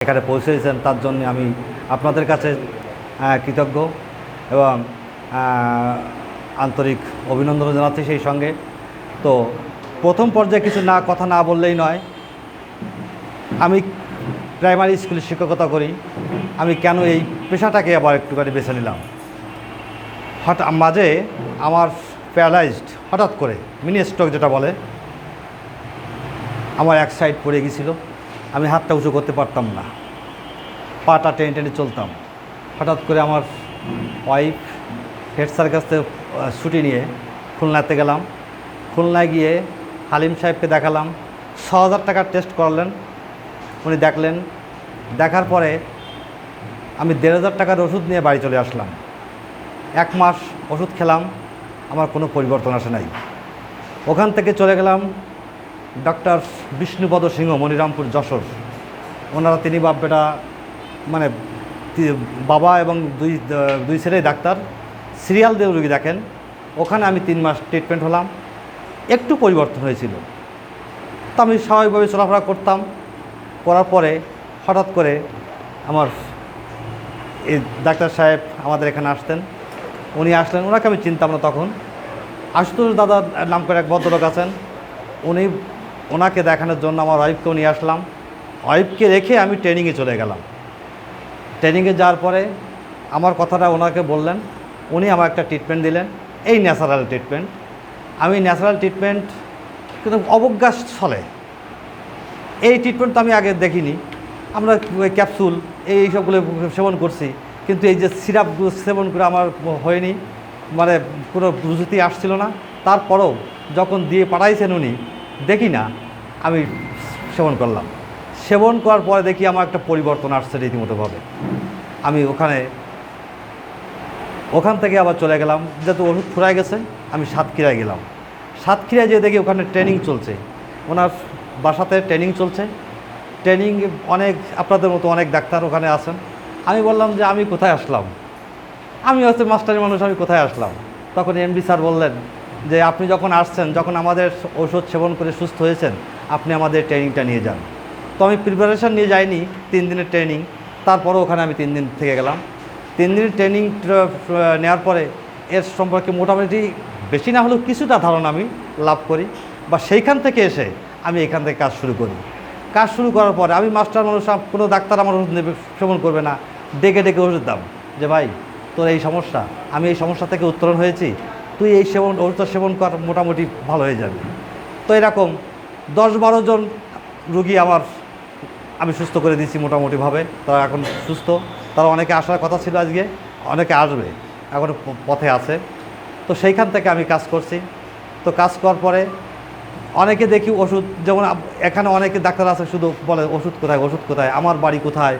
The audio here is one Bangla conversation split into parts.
এখানে পৌঁছেছেন তার জন্য আমি আপনাদের কাছে কৃতজ্ঞ এবং আন্তরিক অভিনন্দন জানাচ্ছি। সেই সঙ্গে তো প্রথম পর্যায়ে কিছু কথা না বললেই নয়। আমি প্রাইমারি স্কুলে শিক্ষকতা করি। আমি কেন এই পেশাটাকে আবার একটুখানি বেছে নিলাম, হঠাৎ মাঝে আমার প্যারালাইজড হঠাৎ করে মিনি স্ট্রোক যেটা বলে, আমার এক সাইড পড়ে গিয়েছিল। আমি হাতটা উঁচু করতে পারতাম না, পাটা টেনে টেনে চলতাম। হঠাৎ করে আমার ওয়াইফ হেড স্যারের কাছ থেকে ছুটি নিয়ে খুলনাতে গেলাম। খুলনায় গিয়ে হালিম সাহেবকে দেখালাম। ৬,০০০ টাকার টেস্ট করালেন, উনি দেখলেন। দেখার পরে আমি ১,৫০০ টাকার ওষুধ নিয়ে বাড়ি চলে আসলাম। ১ মাস ওষুধ খেলাম, আমার কোনো পরিবর্তন আসে নাই। ওখান থেকে চলে গেলাম ডক্টর বিষ্ণুপদ সিংহ, মনিরামপুর, যশোর। ওনারা তিনি বাপ বেটা, মানে বাবা এবং দুই ছেলেই ডাক্তার, সিরিয়াল দিয়ে রুগী দেখেন। ওখানে আমি ৩ মাস ট্রিটমেন্ট হলাম, একটু পরিবর্তন হয়েছিল। তো আমি স্বাভাবিকভাবে চলাফেরা করতাম। করার পরে হঠাৎ করে আমার এই ডাক্তার সাহেব আমাদের এখানে আসতেন। উনি আসলেন, ওনাকে আমি চিনতাম না তখন। আশুতোষ দাদা নাম করে এক ভদ্রলোক আছেন, ওনাকে দেখানোর জন্য আমার ওয়াইফকেও নিয়ে আসলাম। ওয়াইফকে রেখে আমি ট্রেনিংয়ে চলে গেলাম। ট্রেনিংয়ে যাওয়ার পরে আমার কথাটা ওনাকে বললেন, উনি আমার একটা ট্রিটমেন্ট দিলেন, এই ন্যাচারাল ট্রিটমেন্ট। আমি ন্যাচারাল ট্রিটমেন্ট কিন্তু অবজ্ঞা ছলে, এই ট্রিটমেন্ট তো আমি আগে দেখিনি। আমরা ক্যাপসুল এইসবগুলো সেবন করছি, কিন্তু এই যে সিরাপগুলো সেবন করে আমার হয়নি, মানে কোনো রুচি আসছিল না। তারপরেও যখন দিয়ে পাঠাইছেন উনি, দেখি না, আমি সেবন করলাম। সেবন করার পরে দেখি আমার একটা পরিবর্তন আসছে রীতিমতোভাবে। আমি ওখান থেকে আবার চলে গেলাম, যেহেতু ওষুধ ফুরায় গেছে। আমি সাতক্ষীরায় গেলাম। সাতক্ষীরায় যেয়ে দেখি ওখানে ট্রেনিং চলছে, ওনার বাসাতে ট্রেনিং চলছে। ট্রেনিং অনেক আপনাদের মতো অনেক ডাক্তার ওখানে আছেন। আমি বললাম যে আমি কোথায় আসলাম, আমি হচ্ছে মাস্টারি মানুষ, আমি কোথায় আসলাম। তখন এমডি স্যার বললেন যে আপনি যখন আসছেন, যখন আমাদের ওষুধ সেবন করে সুস্থ হয়েছেন, আপনি আমাদের ট্রেনিংটা নিয়ে যান। তো আমি প্রিপারেশান নিয়ে যাইনি, 3 দিনের ট্রেনিং। তারপরে ওখানে আমি 3 দিন থেকে গেলাম। 3 দিনের ট্রেনিং নেওয়ার পরে এর সম্পর্কে মোটামুটি বেশি না হলেও কিছুটা ধারণা আমি লাভ করি, বা সেইখান থেকে এসে আমি এখান থেকে কাজ শুরু করি। কাজ শুরু করার পরে আমি মাস্টার মানুষ, কোনো ডাক্তার আমার ওষুধ নেবে সেবন করবে না, ডেকে ডেকে ওষুধ দাম যে ভাই তোর এই সমস্যা, আমি এই সমস্যা থেকে উত্তরণ হয়েছি, তুই এই ওষুধ সেবন কর, মোটামুটি ভালো হয়ে যাবে। তো এরকম 10-12 জন রুগী আমি সুস্থ করে দিয়েছি মোটামুটিভাবে। তারা এখন সুস্থ। তারা অনেকে আসার কথা ছিল, আজকে অনেকে আসবে, এখন পথে আছে। তো সেইখান থেকে আমি কাজ করছি। তো কাজ করার পরে অনেকে দেখি ওষুধ, যেমন এখানে অনেকে ডাক্তার আছে শুধু বলে ওষুধ কোথায়, ওষুধ কোথায়, আমার বাড়ি কোথায়,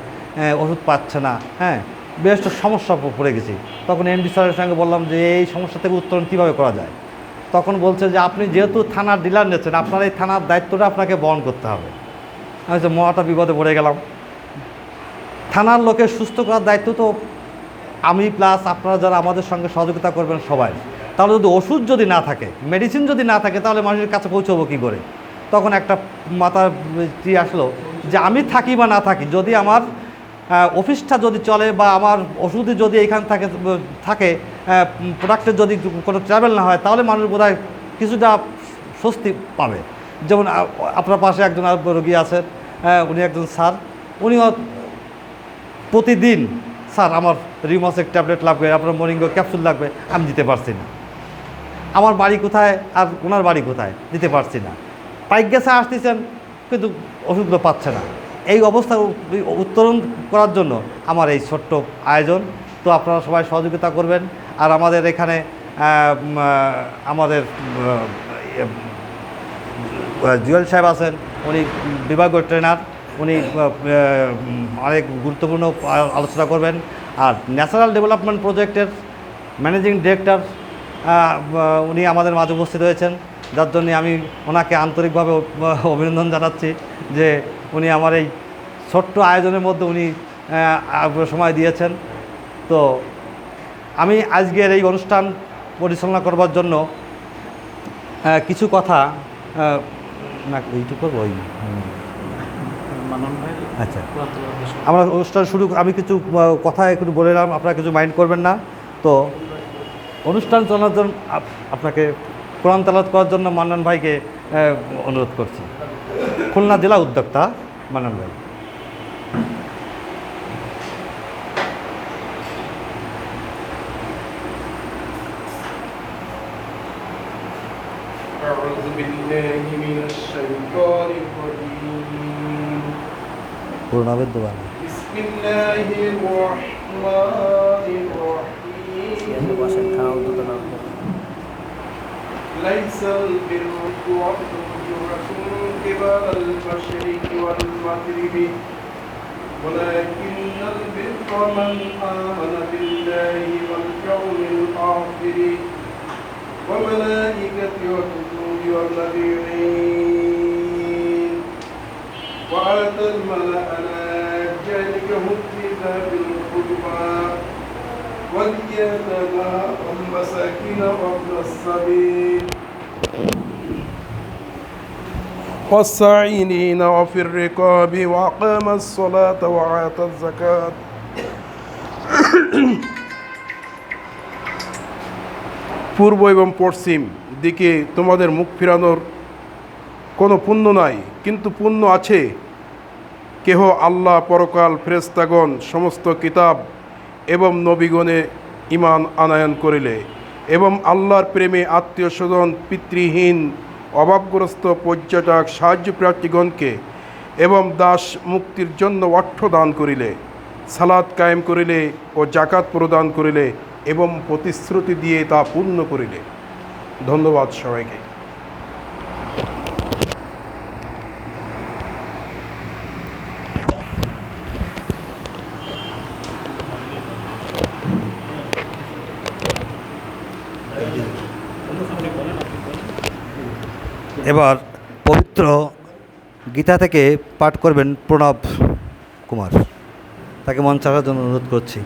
ওষুধ পাচ্ছে না। হ্যাঁ, বেশ তো সমস্যা পড়ে গেছি। তখন এমডি স্যারের সঙ্গে বললাম যে এই সমস্যা থেকে উত্তরণ কীভাবে করা যায়। তখন বলছে যে আপনি যেহেতু থানার ডিলার নিচ্ছেন, আপনার এই থানার দায়িত্বটা আপনাকে বহন করতে হবে। আমি হচ্ছে মহাটা বিপদে পড়ে গেলাম। থানার লোকের সুস্থ করার দায়িত্ব তো আমি প্লাস আপনারা যারা আমাদের সঙ্গে সহযোগিতা করবেন সবাই। তাহলে যদি ওষুধ যদি না থাকে, মেডিসিন যদি না থাকে, তাহলে মানুষের কাছে পৌঁছবো কী করে। তখন একটা মাথার আসলো যে আমি থাকি বা না থাকি, যদি আমার অফিসটা যদি চলে বা আমার ওষুধই যদি এইখান থাকে প্রোডাক্টের যদি কোনো ট্রাভেল না হয়, তাহলে মানুষ বোধহয় কিছুটা স্বস্তি পাবে। যেমন আপনার পাশে একজন রোগী আছেন, উনি একজন স্যার, উনিও প্রতিদিন স্যার আমার রিউমাসের ট্যাবলেট লাগবে, আপনার মর্নিঙ্গো ক্যাপসুল লাগবে, আমি দিতে পারছি না। আমার বাড়ি কোথায় আর ওনার বাড়ি কোথায়, দিতে পারছি না। পাইক গেছে আসতেছেন, কিন্তু ওষুধগুলো পাচ্ছে না। এই অবস্থা উত্তরণ করার জন্য আমার এই ছোট্ট আয়োজন। তো আপনারা সবাই সহযোগিতা করবেন। আর আমাদের এখানে আমাদের জুয়েল সাহেব আছেন, উনি বিভাগীয় ট্রেনার, উনি অনেক গুরুত্বপূর্ণ আলোচনা করবেন। আর ন্যাচারাল ডেভেলপমেন্ট প্রজেক্টের ম্যানেজিং ডিরেক্টর উনি আমাদের মাঝে উপস্থিত হয়েছেন, যার জন্যে আমি ওনাকে আন্তরিকভাবে অভিনন্দন জানাচ্ছি যে উনি আমার এই ছোট্ট আয়োজনের মধ্যে উনি সময় দিয়েছেন। তো আমি আজকের এই অনুষ্ঠান পরিচালনা করবার জন্য কিছু কথা না এইটুকু ওই মানন ভাই আচ্ছা, আমরা অনুষ্ঠান শুরু, আমি কিছু কথা একটু বলেলাম, আপনারা কিছু মাইন্ড করবেন না। তো অনুষ্ঠান চলার জন্য আপনাকে কোরআন তেলাওয়াত করার জন্য মান্নান ভাইকে অনুরোধ করছি। খুলনা জেলা উদ্যোক্তা মান্নান ভাই। أعوذ بالله من الشيطان الرجيم পূর্ণাবেদ দোয়া। بسم الله الرحمن الرحيم ليس البر تولوا وجوهكم قبل المشرق والمغرب ولكن البر من آمن بالله واليوم الآخر وملائكته وكتبه والنبيين وآتى المال على جانبه في ذات القربى واليتامى والمساكين وابن السبيل والساعين وفي الرقاب وأقام الصلاة وآتى الزكاة পূর্ব এবং পশ্চিম দিকে তোমাদের মুখ ফিরানোর কোনো পুণ্য নাই, কিন্তু পুণ্য আছে কেহ আল্লাহ, পরকাল, ফেরেশতাগণ, সমস্ত কিতাব এবং নবীগণে ঈমান আনয়ন করিলে এবং আল্লাহর প্রেমে আত্মীয় স্বজন, পিতৃহীন, অভাবগ্রস্ত, পর্যটক, সাহায্যপ্রার্থীগণকে এবং দাস মুক্তির জন্য অর্থ দান করিলে, সালাত কায়েম করিলে ও জাকাত প্রদান করিলে এবং প্রতিশ্রুতি দিয়ে তা পূর্ণ করিলে। ধন্যবাদ সবাইকে। এবার পবিত্র গীতা থেকে পাঠ করবেন প্রণব কুমার, তাকে মঞ্চ আসার জন্য অনুরোধ করছি।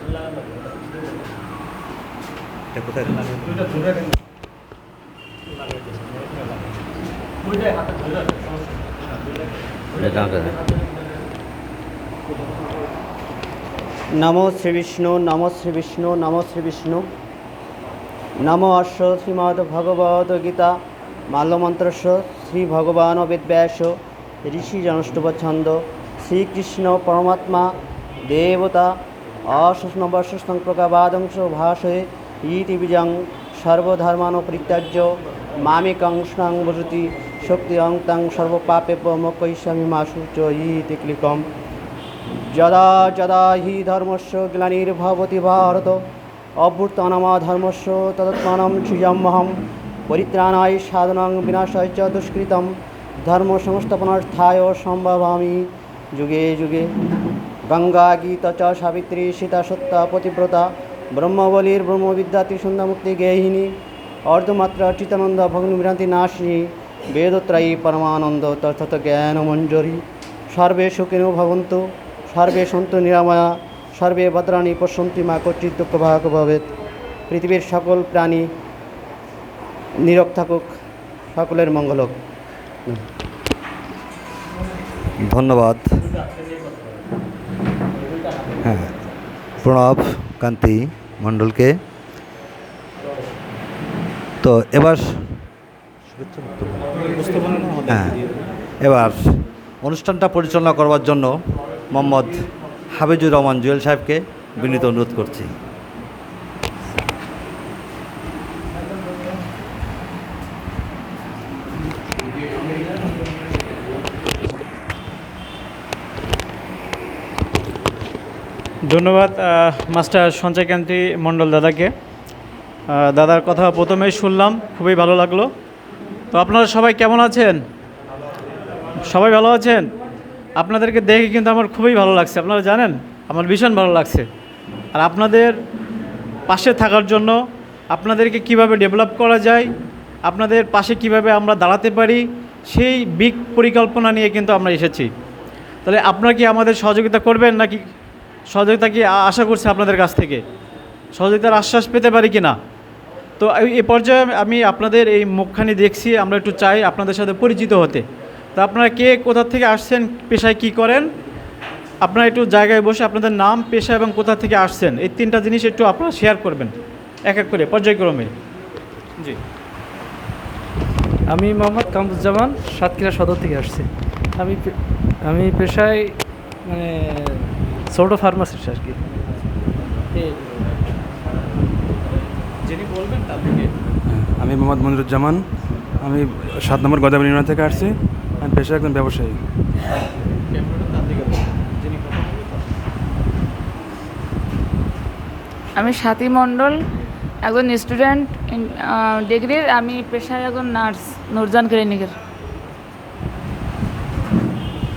নমো শ্রী বিষ্ণু, নমো শ্রী বিষ্ণু, নমো শ্রী বিষ্ণু। নমো অশ্ব শ্রীমদ্ ভগবদ গীতা মাল্যমন্ত্রস্য শ্রী ভগবান বেদব্যাস ঋষি জনষ্টুপছন্দ শ্রীকৃষ্ণ পরমাত্মা দেবতা অশষ্ণবর্ষং প্রকাবাদংশ ভাষয়ে ইতি বীজং সর্বধর্মান পরিত্যাজ্য মামেকং শরণং ব্রজতি শক্তি অং তং সর্বপাপেভ্যো মোক্ষয়িষ্যামি মা শুচ ইতি ক্লিকম। যদা যদা হি ধর্মস্য গ্লানির্ভবতি ভারত অভ্যুত্থানমধর্মস্য তদাত্মাनं সৃজাম্যহং পরিত্রাণায় সাধনাং বিনাশায় চ দুষ্কৃতম ধর্ম সংস্থাপনার্থায় সম্ভবামি যুগে যুগে। গঙ্গা গীতা চ সাবিত্রী সীতা সত্যা পতিব্রতা ব্রহ্মবলীর ব্রহ্মবিদ্যা ত্রিসন্ধ্যামুক্তি গেহিনী অর্ধমাত্রা চিতানন্দ ভগ্নভ্রান্তি নাশিনী বেদত্রয়ী পরমানন্দ তথা জ্ঞানমঞ্জরি। সর্বে সুখিনো ভবন্তু সর্বে সন্তু নিরাময়া সর্বে ভদ্রাণি পশ্যন্তি মা কর্তৃক দুঃখ ভাগ ভবেৎ। পৃথিবীর সকল প্রাণী নীরব থাকুক, সকলের মঙ্গল হোক। ধন্যবাদ। হ্যাঁ, প্রণব কান্তি মণ্ডলকে। তো এবার হ্যাঁ, এবার অনুষ্ঠানটা পরিচালনা করবার জন্য মোহাম্মদ হাফিজুর রহমান জুয়েল সাহেবকে বিনীত অনুরোধ করছি। ধন্যবাদ মাস্টার সঞ্চয়কান্তি মণ্ডল দাদাকে। দাদার কথা প্রথমেই শুনলাম, খুবই ভালো লাগলো। তো আপনারা সবাই কেমন আছেন? সবাই ভালো আছেন? আপনাদেরকে দেখে কিন্তু আমার খুবই ভালো লাগছে, আপনারা জানেন আমার ভীষণ ভালো লাগছে। আর আপনাদের পাশে থাকার জন্য, আপনাদেরকে কিভাবে ডেভেলপ করা যায়, আপনাদের পাশে কিভাবে আমরা দাঁড়াতে পারি, সেই বিগ পরিকল্পনা নিয়ে কিন্তু আমরা এসেছি। তাহলে আপনারা কি আমাদের সহযোগিতা করবেন নাকি? সহযোগিতা কি আশা করছি আপনাদের কাছ থেকে? সহযোগিতার আশ্বাস পেতে পারি কি না? তো এই পর্যায়ে আমি আপনাদের এই মুখখানি দেখছি, আমরা একটু চাই আপনাদের সাথে পরিচিত হতে। তো আপনারা কে কোথা থেকে আসছেন, পেশায় কি করেন, আপনারা একটু জায়গায় বসে আপনাদের নাম, পেশা এবং কোথা থেকে আসছেন এই 3টা জিনিস একটু আপনারা শেয়ার করবেন এক এক করে পর্যায়ক্রমে। জি। আমি মোহাম্মদ কামরুজ্জামান, সাতক্ষীরা সদর থেকে আসছি। আমি পেশায় মানে ছোট ফার্মাসিস্ট আর কি। যিনি বলবেন তার থেকে। আমি মোহাম্মদ মনিরুজ্জামান, আমি 7 নম্বর গদাবরী ইউনিয়ন থেকে আসছি। আমি পেশায় একজন ব্যবসায়ী। আমি স্বাতী মণ্ডল, একজন স্টুডেন্ট ডিগ্রির। আমি পেশায় একজন নার্স, নূরজান ক্লিনিকের।